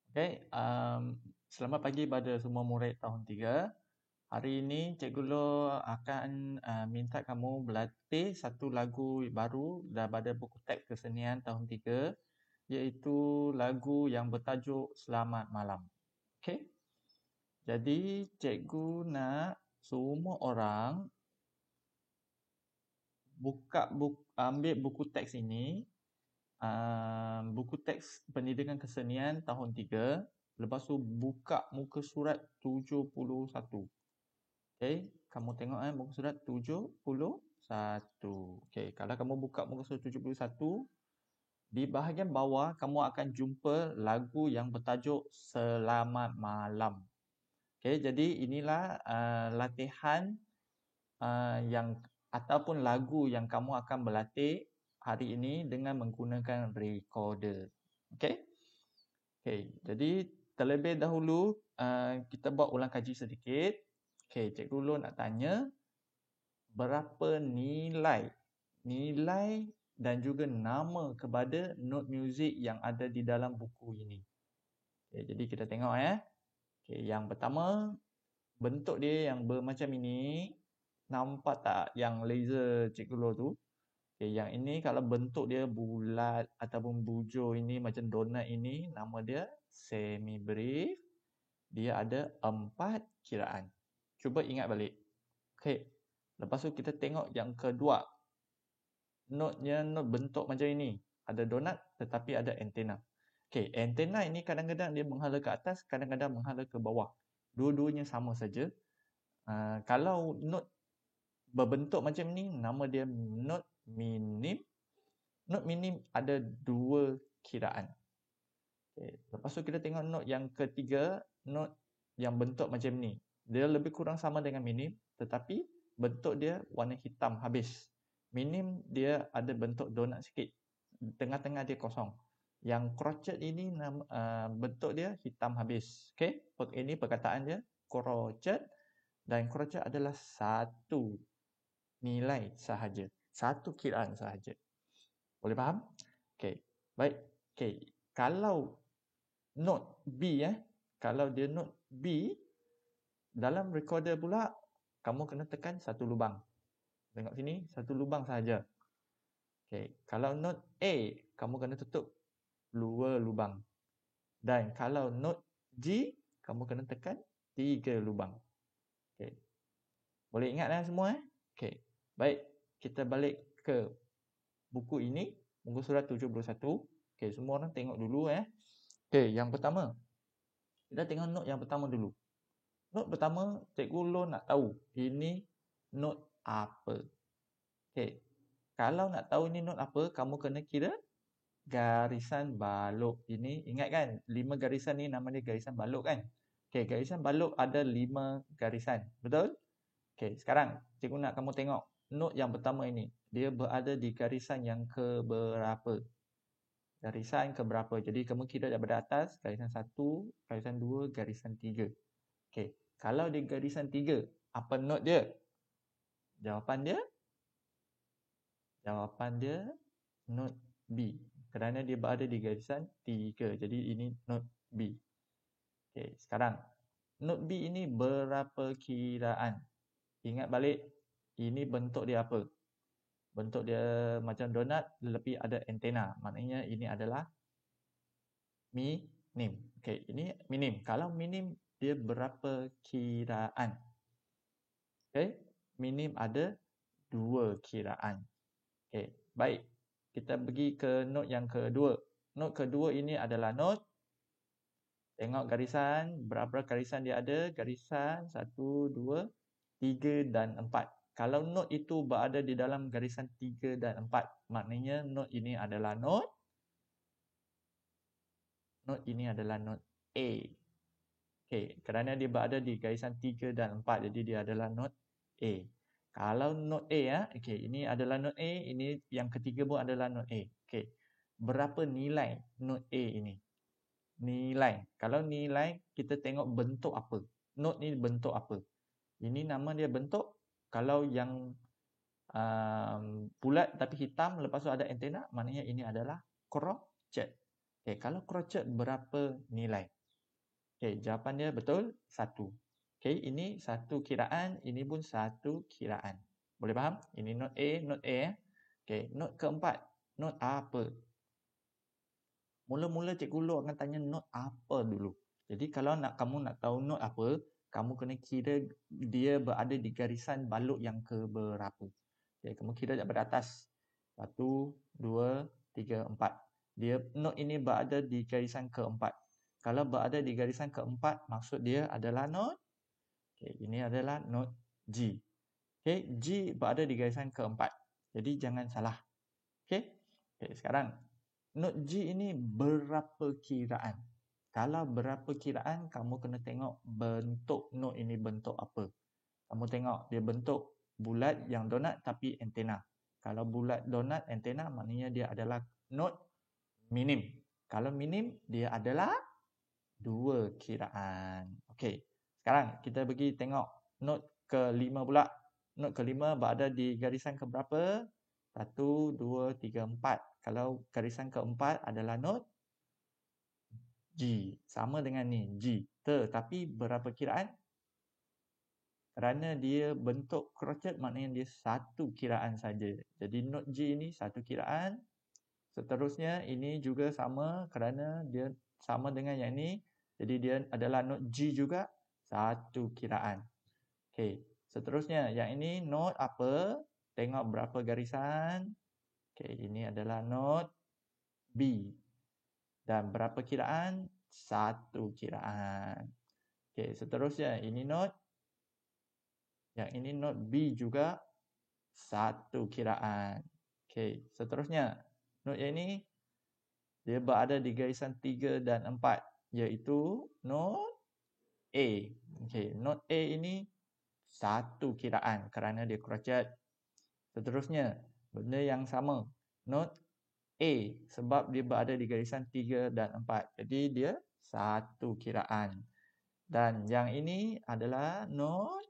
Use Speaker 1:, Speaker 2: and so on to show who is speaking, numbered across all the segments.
Speaker 1: Okay, selamat pagi pada semua murid tahun 3. Hari ini Cikgu Lo akan minta kamu berlatih satu lagu baru daripada buku teks kesenian tahun 3, iaitu lagu yang bertajuk Selamat Malam. Okay, jadi Cikgu nak semua orang ambil buku teks ini, buku teks pendidikan kesenian tahun 3. Lepas tu buka muka surat 71. Okey, kamu tengok muka surat 71. Okey, kalau kamu buka muka surat 71, di bahagian bawah kamu akan jumpa lagu yang bertajuk Selamat Malam. Okey, jadi inilah latihan yang ataupun lagu yang kamu akan berlatih hari ini dengan menggunakan recorder. Okey? Okey, jadi terlebih dahulu kita buat ulang kaji sedikit. Okey, Cikgu Lo nak tanya berapa nilai dan juga nama kepada not muzik yang ada di dalam buku ini. Okey, jadi kita tengok ya. Okey, yang pertama, bentuk dia yang bermacam ini. Nampak tak yang laser Cikgu Lo tu? Okay, yang ini kalau bentuk dia bulat ataupun bujur ini macam donat ini, nama dia semi brief. Dia ada 4 kiraan. Cuba ingat balik. Okey. Lepas tu kita tengok yang kedua. Notnya not bentuk macam ini. Ada donat tetapi ada antena. Okey, antena ini kadang-kadang dia menghala ke atas, kadang-kadang menghala ke bawah. Dua-duanya sama saja. Kalau not berbentuk macam ni, nama dia not minim. Not minim ada 2 kiraan. Okay. Lepas tu kita tengok not yang ketiga, not yang bentuk macam ni. Dia lebih kurang sama dengan minim, tetapi bentuk dia warna hitam habis. Minim dia ada bentuk donat sikit. Tengah-tengah dia kosong. Yang crochet ini bentuk dia hitam habis. Okay? Ini perkataan dia crochet, dan crochet adalah satu nilai sahaja. Satu kiraan sahaja. Boleh faham? Okey. Baik. Okey. Kalau note B kalau dia note B dalam recorder pula kamu kena tekan satu lubang. Tengok sini, satu lubang sahaja. Okey. Kalau note A kamu kena tutup 2 lubang. Dan kalau note G kamu kena tekan 3 lubang. Okey. Boleh ingat semua Okey. Baik, kita balik ke buku ini, muka surat 71. Okey, semua orang tengok dulu Okey, yang pertama. Kita tengok note yang pertama dulu. Note pertama, Cikgu Lo nak tahu ini note apa. Okey. Kalau nak tahu ini note apa, kamu kena kira garisan balok. Ini ingat kan, 5 garisan ni nama dia garisan balok kan? Okey, garisan balok ada 5 garisan. Betul? Okey, sekarang cikgu nak kamu tengok note yang pertama ini. Dia berada di garisan yang keberapa? Garisan keberapa? Jadi kamu kira daripada atas, garisan 1, garisan 2, garisan 3. Okey, kalau di garisan 3, apa note dia? Jawapan dia note B. Kerana dia berada di garisan 3. Jadi ini note B. Okey, sekarang note B ini berapa kiraan? Ingat balik, ini bentuk dia apa? Bentuk dia macam donat tetapi ada antena. Maknanya ini adalah minim. Okey, ini minim. Kalau minim dia berapa kiraan? Okey, minim ada 2 kiraan. Okey, baik. Kita pergi ke note yang kedua. Note kedua ini adalah note. Tengok garisan, berapa garisan dia ada? Garisan 1, 2, 3 dan 4. Kalau note itu berada di dalam garisan 3 dan 4, maknanya note ini adalah note note A. Okey, kerana dia berada di garisan 3 dan 4, jadi dia adalah note A. Kalau note A okey, ini adalah note A, ini yang ketiga pun adalah note A. Okey. Berapa nilai note A ini? Nilai. Kalau nilai kita tengok bentuk apa? Note ni bentuk apa? Ini nama dia bentuk. Kalau yang bulat tapi hitam lepas tu ada antena, maknanya ini adalah crochet. Okey, kalau crochet berapa nilai? Okey, jawapan dia betul 1. Okey, ini satu kiraan, ini pun satu kiraan. Boleh faham? Ini note A, note A ya. Okey, note keempat. Note apa? Mula-mula Cikgu Lu akan tanya note apa dulu. Jadi kalau kamu nak tahu note apa, kamu kena kira dia berada di garisan balut yang ke berapa. Okey, kamu kira daripada atas. 1, 2, 3, 4. Dia note ini berada di garisan keempat. Kalau berada di garisan keempat, maksud dia adalah note. Okay, ini adalah note G. Okay, G berada di garisan keempat. Jadi jangan salah. Okay, sekarang note G ini berapa kiraan? Kalau berapa kiraan, kamu kena tengok bentuk note ini bentuk apa. Kamu tengok dia bentuk bulat yang donat tapi antena. Kalau bulat donat antena, maknanya dia adalah note minim. Kalau minim, dia adalah 2 kiraan. Okey. Sekarang kita pergi tengok note ke-5 pula. Note ke-5 berada di garisan ke berapa? 1, 2, 3, 4. Kalau garisan keempat adalah note G. Sama dengan ni, G. Tetapi berapa kiraan? Kerana dia bentuk crotchet, maknanya dia satu kiraan saja. Jadi note G ini satu kiraan. Seterusnya ini juga sama kerana dia sama dengan yang ini. Jadi dia adalah note G juga, satu kiraan. Okey, seterusnya yang ini note apa? Tengok berapa garisan. Okey, ini adalah note B. Dan berapa kiraan? Satu kiraan. Okey, seterusnya ini note. Yang ini note B juga, satu kiraan. Okey, seterusnya note yang ini dia berada di garisan 3 dan 4, iaitu note A. Okey, note A ini satu kiraan kerana dia crotchet. Seterusnya, benda yang sama, note A sebab dia berada di garisan 3 dan 4. Jadi dia satu kiraan. Dan yang ini adalah note,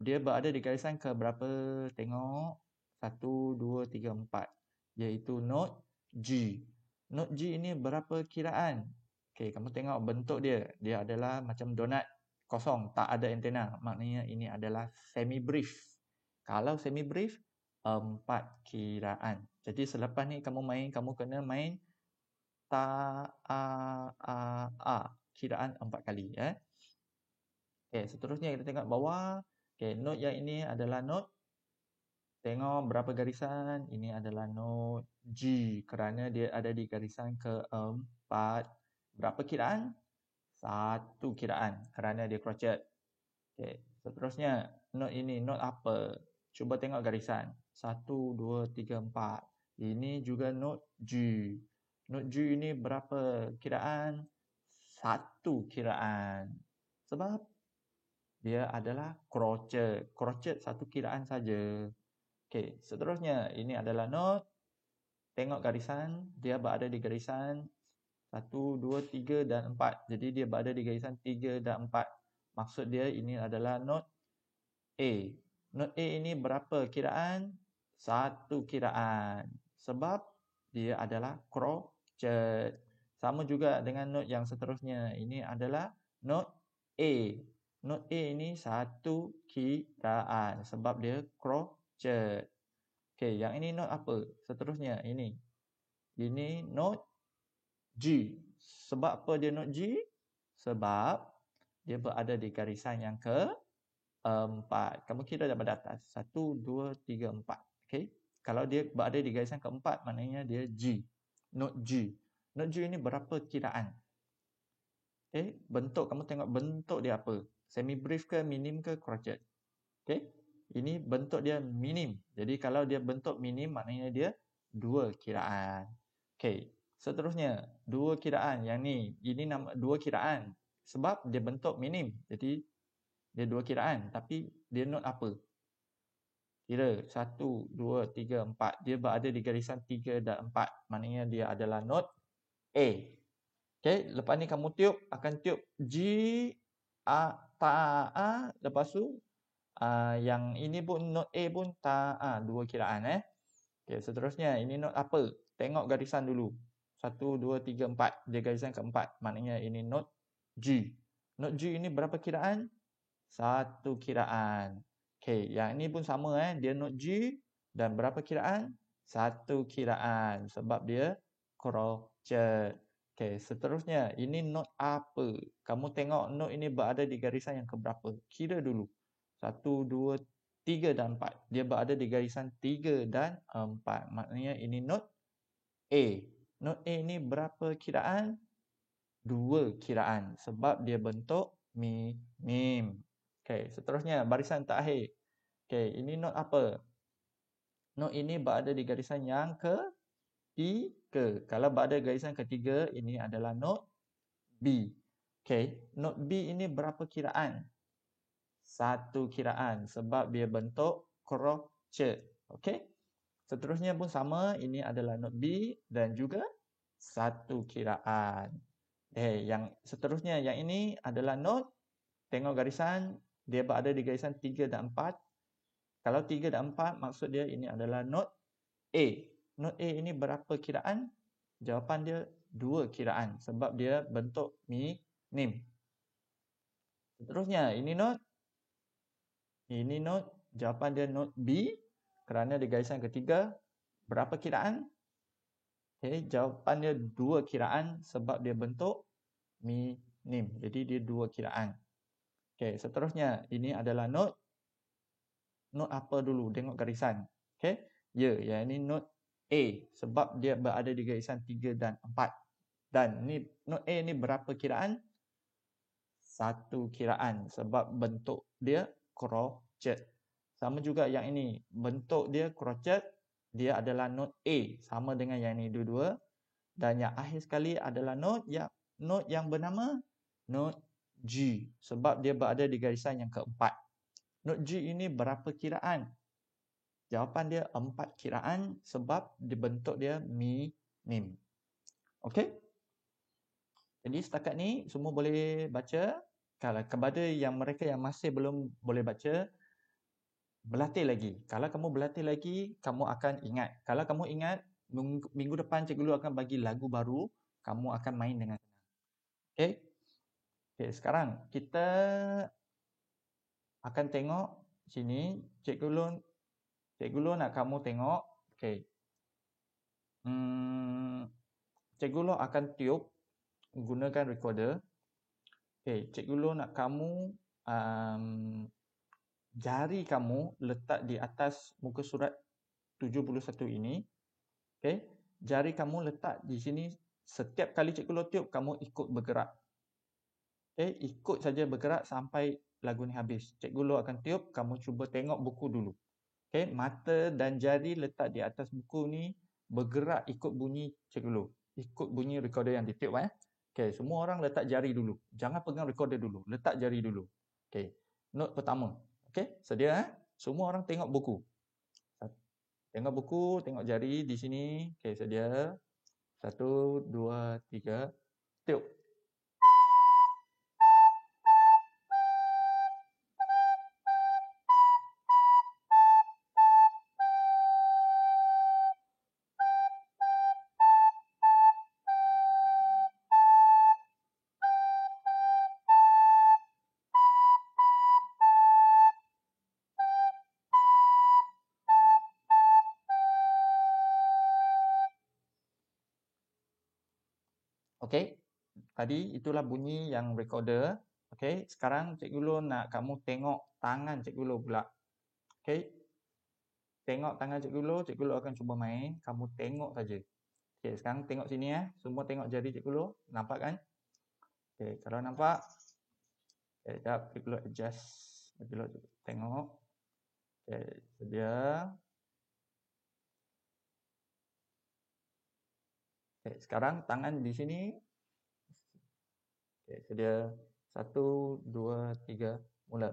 Speaker 1: dia berada di garisan ke berapa? Tengok. 1, 2, 3, 4. Iaitu note G. Note G ini berapa kiraan? Okey, kamu tengok bentuk dia. Dia adalah macam donat kosong, tak ada antena. Maknanya ini adalah semi brief. Kalau semi brief, 4 kiraan. Jadi selepas ni kamu kena main ta a kiraan 4 kali ya. Okey, seterusnya kita tengok bawah. Okey, note yang ini adalah note. Tengok berapa garisan. Ini adalah note G kerana dia ada di garisan keempat. Berapa kiraan? Satu kiraan kerana dia crotchet. Okey, seterusnya note ini note apa? Cuba tengok garisan. 1, 2, 3, 4. Ini juga note G. Note G ini berapa kiraan? Satu kiraan. Sebab dia adalah crotchet. Crotchet satu kiraan saja. Okey, seterusnya ini adalah note. Tengok garisan, dia berada di garisan 1, 2, 3 dan 4. Jadi dia berada di garisan 3 dan 4. Maksud dia ini adalah note A. Note A ini berapa kiraan? Satu kiraan. Sebab dia adalah crotchet. Sama juga dengan note yang seterusnya. Ini adalah note A. Note A ini satu kiraan sebab dia crotchet. Okey, yang ini note apa? Seterusnya ini. Ini note G. Sebab apa dia note G? Sebab dia berada di garisan yang keempat. Kamu kira daripada atas. 1, 2, 3, 4. Okey. Kalau dia berada di garisan keempat, maknanya dia G. Note G. Note G ini berapa kiraan? Okey, bentuk kamu tengok bentuk dia apa? Semi brief ke, minim ke, crotchet. Okey. Ini bentuk dia minim. Jadi kalau dia bentuk minim, maknanya dia 2 kiraan. Okey. Seterusnya, 2 kiraan. Yang ni, ini nama 2 kiraan. Sebab dia bentuk minim. Jadi dia 2 kiraan. Tapi dia note apa? Kira 1, 2, 3, 4. Dia berada di garisan 3 dan 4. Maknanya dia adalah note A. Okey, lepas ni kamu tiup, akan tiup G, A, ta, A. Lepas tu, yang ini pun note A pun ta, A. 2 kiraan Okey, seterusnya, ini note apa? Tengok garisan dulu. 1, 2, 3, 4. Dia garisan keempat. Maknanya ini note G. Not G ini berapa kiraan? 1 kiraan. Okey, yang ini pun sama dia not G dan berapa kiraan? 1 kiraan sebab dia crochet. Okey, seterusnya ini not apa? Kamu tengok not ini berada di garisan yang keberapa? Kira dulu. 1 2 3 dan 4. Dia berada di garisan 3 dan 4. Maknanya ini not A. Not A ni berapa kiraan? 2 kiraan sebab dia bentuk mim. Okey, seterusnya barisan terakhir. Okey, ini not apa? Not ini berada di garisan yang ketiga. Kalau berada garisan ketiga, ini adalah not B. Okey, not B ini berapa kiraan? 1 kiraan sebab dia bentuk crochet. Okey. Seterusnya pun sama, ini adalah not B dan juga 1 kiraan. Yang seterusnya yang ini adalah not, tengok garisan, dia berada di garisan 3 dan 4. Kalau 3 dan 4 maksud dia ini adalah not A. Not A ini berapa kiraan? Jawapan dia 2 kiraan sebab dia bentuk mim. Seterusnya ini not, jawapan dia not B kerana di garisan ketiga. Berapa kiraan? Okey, jawapan dia 2 kiraan sebab dia bentuk mim. Jadi dia 2 kiraan. Okey, seterusnya ini adalah not. Not apa dulu? Tengok garisan. Okey. Ya, yang ini not A sebab dia berada di garisan 3 dan 4. Dan ni not A ni berapa kiraan? 1 kiraan sebab bentuk dia crochet. Sama juga yang ini, bentuk dia crochet, dia adalah not A, sama dengan yang ini dua-dua. Dan yang akhir sekali adalah not yang bernama not G sebab dia berada di garisan yang keempat. Not G ini berapa kiraan? Jawapan dia 4 kiraan sebab dibentuk dia mim. Okey? Jadi setakat ni semua boleh baca. Kalau kepada mereka yang masih belum boleh baca, berlatih lagi. Kalau kamu berlatih lagi, kamu akan ingat. Kalau kamu ingat, minggu depan Cikgu Lu akan bagi lagu baru, kamu akan main dengan senang. Okey? Okey, sekarang kita akan tengok sini. Cikgu Lu nak kamu tengok. Okey. Cikgu Lu akan tiup gunakan recorder. Okey, Cikgu Lu nak kamu jari kamu letak di atas muka surat 71 ini. Okey, jari kamu letak di sini. Setiap kali Cikgu Lu tiup, kamu ikut bergerak. Okey, ikut saja bergerak sampai lagu ni habis. Cikgu Lu akan tiup, kamu cuba tengok buku dulu. Okey, mata dan jari letak di atas buku ni, bergerak ikut bunyi Cikgu Lu. Ikut bunyi recorder yang ditiup Okey, semua orang letak jari dulu. Jangan pegang recorder dulu, letak jari dulu. Okey, note pertama. Okey, sedia Semua orang tengok buku. Tengok buku, tengok jari di sini. Okey, sedia. 1 2 3 tiup. Okey, tadi itulah bunyi yang recorder. Okey, sekarang Cikgu Lu nak kamu tengok tangan Cikgu Lu pula. Okey, tengok tangan Cikgu Lu akan cuba main. Kamu tengok saja. Okey, sekarang tengok sini Semua tengok jari Cikgu Lu. Nampak kan? Okey, kalau nampak. Okey, sekejap Cikgu Lu adjust. Cikgu Lu tengok. Okey, sedia. Okey, sekarang tangan di sini. Okey, sedia. 1 2 3 mula.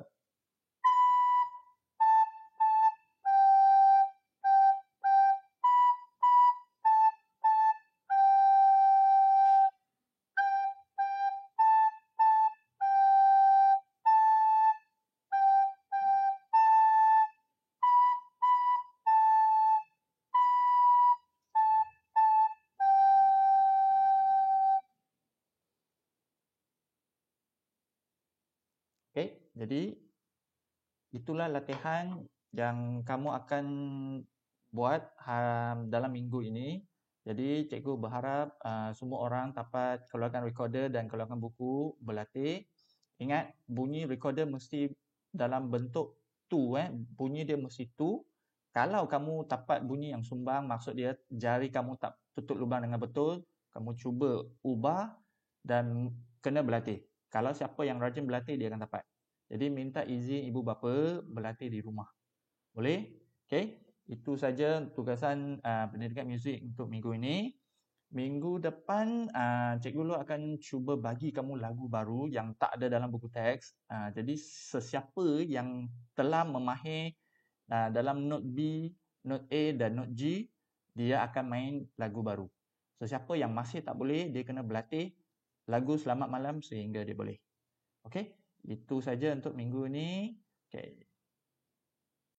Speaker 1: Jadi itulah latihan yang kamu akan buat dalam minggu ini. Jadi cikgu berharap semua orang dapat keluarkan recorder dan keluarkan buku berlatih. Ingat, bunyi recorder mesti dalam bentuk tu, bunyi dia mesti tu. Kalau kamu dapat bunyi yang sumbang, maksud dia jari kamu tak tutup lubang dengan betul, kamu cuba ubah dan kena berlatih. Kalau siapa yang rajin berlatih, dia akan dapat. Jadi minta izin ibu bapa berlatih di rumah. Boleh? Okey. Itu saja tugasan pendidikan muzik untuk minggu ini. Minggu depan Cikgu Lu akan cuba bagi kamu lagu baru yang tak ada dalam buku teks. Jadi sesiapa yang telah memahir dalam note B, note A dan note G, dia akan main lagu baru. Sesiapa yang masih tak boleh, dia kena berlatih lagu Selamat Malam sehingga dia boleh. Okey? Itu saja untuk minggu ini.